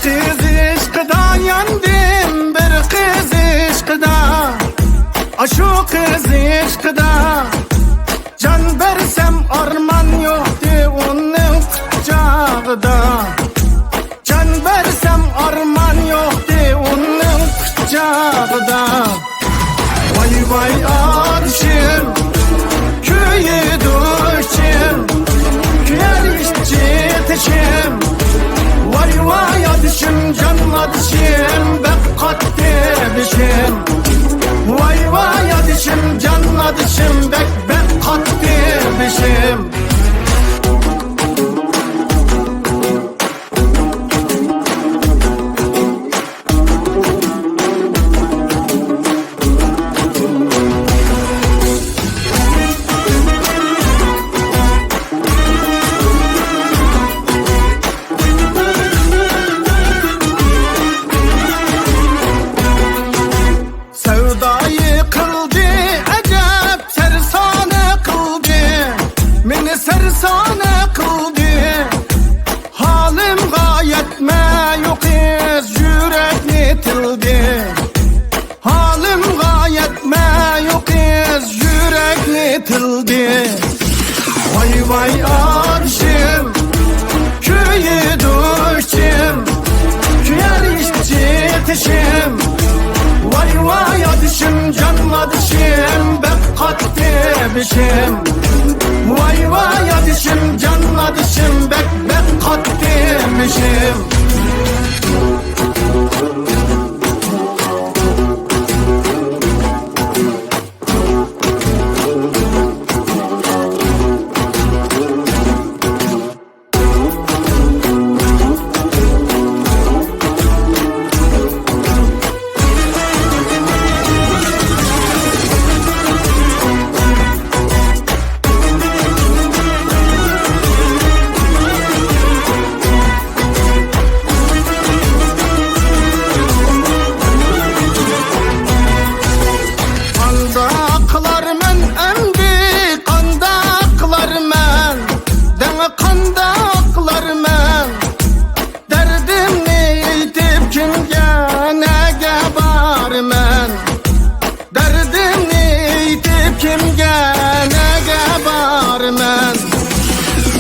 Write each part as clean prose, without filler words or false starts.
kız aşkıda yandım, bir kız aşkıda. Aşu kız aşkıda can versem arman yoktu onun kucağıda. Can versem arman yoktu onun kucağıda. Vay vay arşım, köyü düşüm, küyer işçi teşim. Vay vay adışım, can adışım, bek kattı bişim. Vay vay adışım, can adışım, bek kattı bişim. Sersane kıldı, halim gayet meyukiz, yürek yetildi. Halim gayet meyukiz, yürek yetildi. Vay vay arşım, köyü düşüm, küyer işçi teşim. Vay vay adışım, can adışım, bek kattı bişim. Vay vay adışım, can adışım, bek kattı bişim.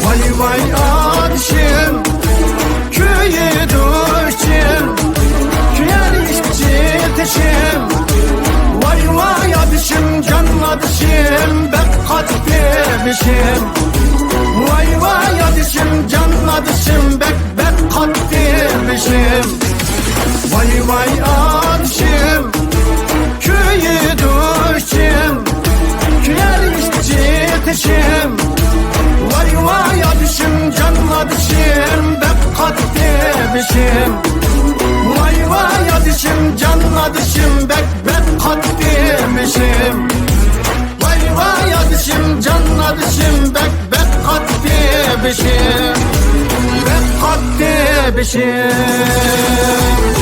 Vay vay adışım, köyü düşüm, küyer işçi teşim. Vay vay adışım, can adışım, bek kattı bişim. Vay vay adışım, can adışım, bek kattı bişim. Vay vay adışım, köyü düşüm, küyer işçi teşim. Vay vay adışım, can adışım, bek kattı bişim. Vay vay adışım, can adışım, bek kattı bişim. Vay vay adışım, can adışım, bek kattı bişim. Bek kattı bişim.